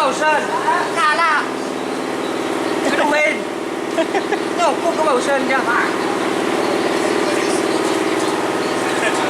Bảo Sơn. Kalah. Aduin. Nyokok ke Bảo Sơn chứ.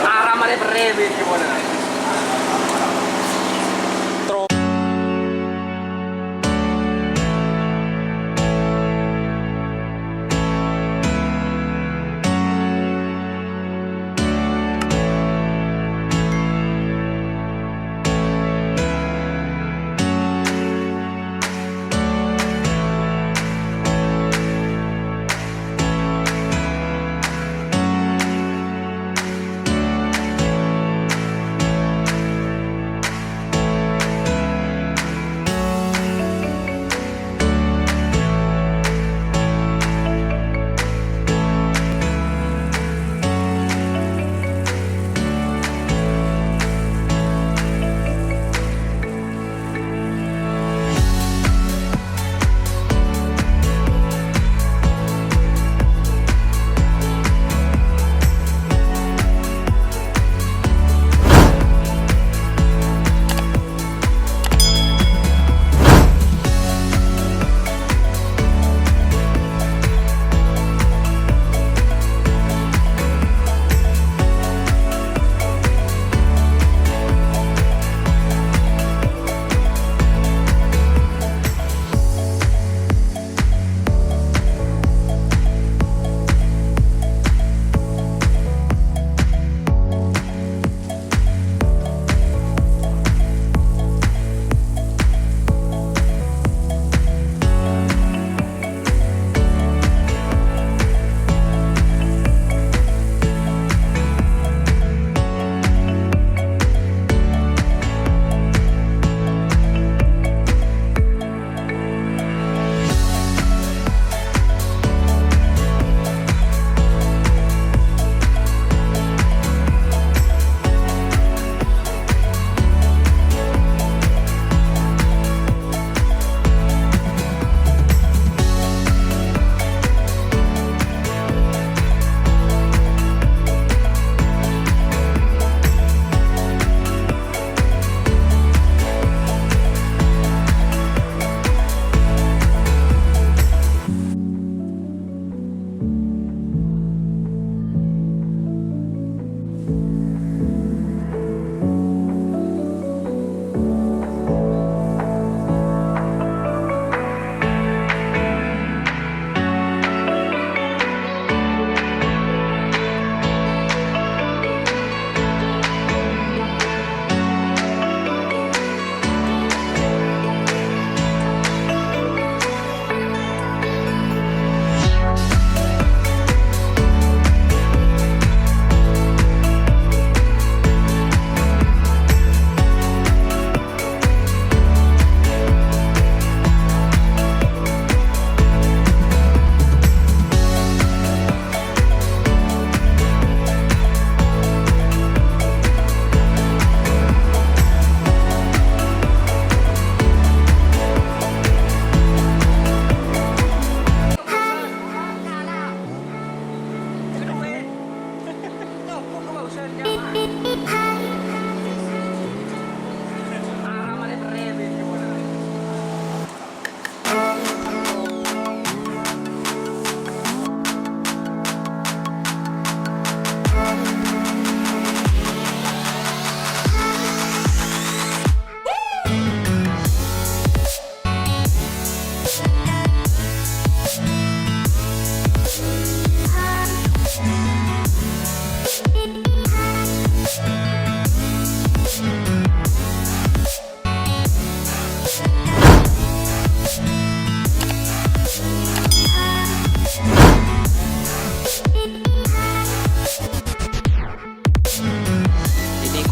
Aram ada perebe gimana?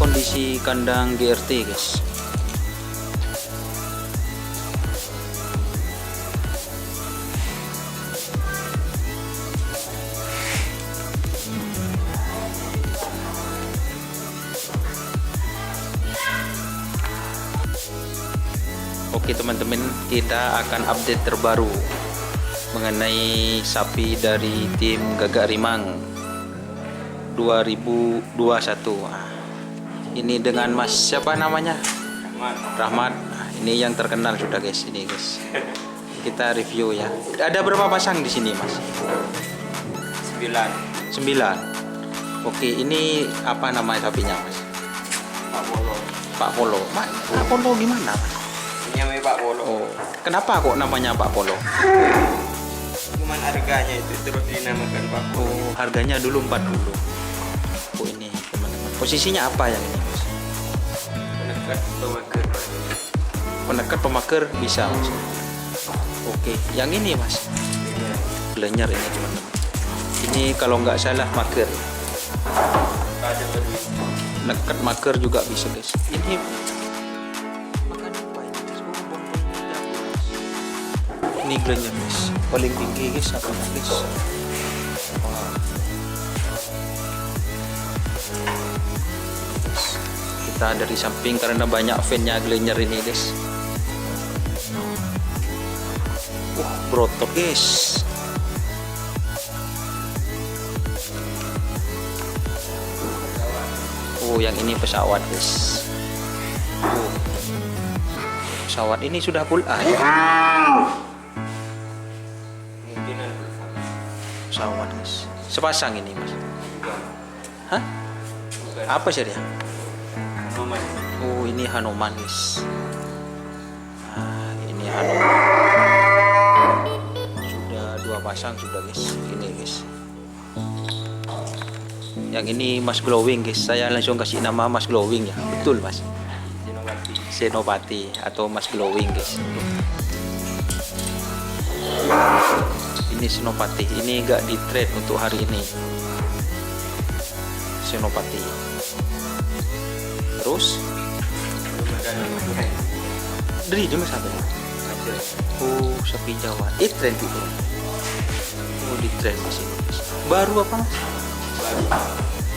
kondisi kandang GRT guys. Oke teman-teman, kita akan update terbaru mengenai sapi dari tim Gagak Rimang 2021. Ini dengan Mas siapa namanya? Rahmat. Ini yang terkenal sudah guys, ini guys. Kita review ya. Ada berapa pasang di sini mas? 9. 9. Oke, ini apa nama sapinya mas? Pak Polo. Pak Polo. Pak Polo gimana mas? Ini namanya Pak Polo. Oh, kenapa kok namanya Pak Polo? Cuman harganya itu terus dinamakan Pak Polo. Oh, harganya dulu 40. Oh ini teman-teman. Posisinya apa yang ini mas? Penekat pemaker. Penekat pemaker bisa mas. Oke, yang ini mas. Iya. Glenyer ini teman-teman. Ini kalau nggak salah maker. Ada berdua. Nekat maker juga bisa guys. Ini makan apa ini? Ini Glenyer guys. Paling tinggi guys apa guys? Wow. Kita dari samping karena banyak fannya Glenyer ini guys. Brotok guys. Oh yang ini pesawat guys. Oh. Pesawat ini sudah full A ya? Mungkin ada Pesawat guys. Sepasang ini mas. bukan. Hah? Bukan. Apa sih dia? Nomor. Oh ini Hanuman guys. Ini Hanuman. Sudah 2 pasang sudah guys. Ini guys. Yang ini Mas Glowing guys. Saya langsung kasih nama Mas Glowing ya. Betul mas. Senopati. Senopati atau Mas Glowing guys. Ini Senopati. Ini enggak di trade untuk hari ini. Senopati. Terus dari di mana Oh sapi Jawa. Trend itu. Oh di trend di sini. Baru apa mas? Baru.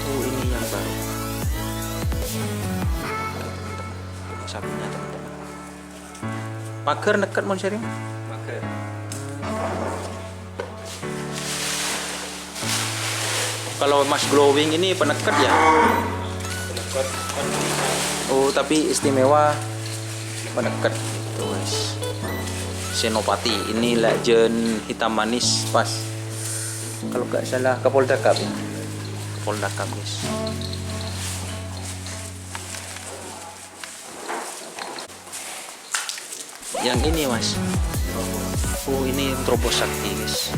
Oh ini yang baru. Sapinya teman-teman. Mager nekat mau sharing? Maker. Kalau Mas Glowing ini penekat ya? Penekat. Oh tapi istimewa penekat itu guys. Senopati ini legend hitam manis pas. Kalau nggak salah Kapolda Cup ya. Kapolda Cup guys. Yang ini mas. Oh ini Trobos Sakti guys.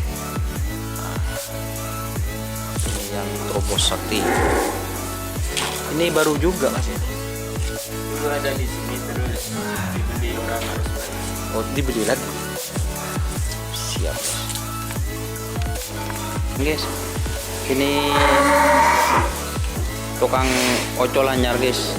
Ini yang Trobos Sakti. Ini baru juga mas ya. Dulu ada di sini terus dibeli orang harus bayar. Oh dibeli lagi. Siap guys. Ini tukang ocol anyar guys.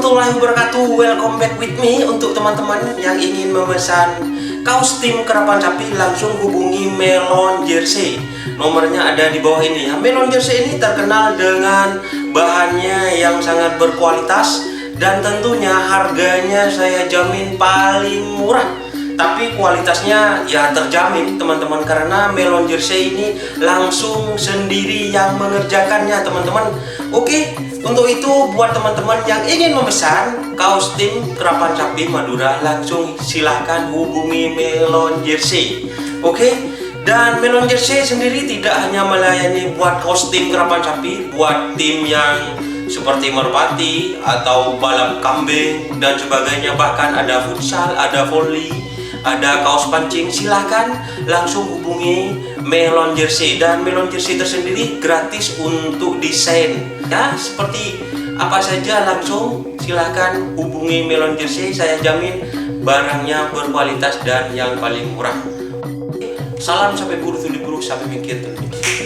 warahmatullahi wabarakatuh. Welcome back with me. Untuk teman-teman yang ingin memesan kaos tim kerapan sapi, langsung hubungi Melon Jersey. Nomornya ada di bawah ini. Melon Jersey ini terkenal dengan bahannya yang sangat berkualitas dan tentunya harganya saya jamin paling murah. Tapi kualitasnya ya terjamin teman-teman, karena Melon Jersey ini langsung sendiri yang mengerjakannya teman-teman. Oke, untuk itu buat teman-teman yang ingin memesan kaos tim kerapan sapi Madura, langsung silahkan hubungi Melon Jersey. Oke, dan Melon Jersey sendiri tidak hanya melayani buat kaos tim kerapan sapi, buat tim yang seperti merpati atau balap kambing dan sebagainya, bahkan ada futsal, ada volley, ada kaos pancing. Silahkan langsung hubungi Melon Jersey, dan Melon Jersey tersendiri gratis untuk desain ya, seperti apa saja langsung silahkan hubungi Melon Jersey. Saya jamin barangnya berkualitas dan yang paling murah. Salam sampai buru, sampai mikir.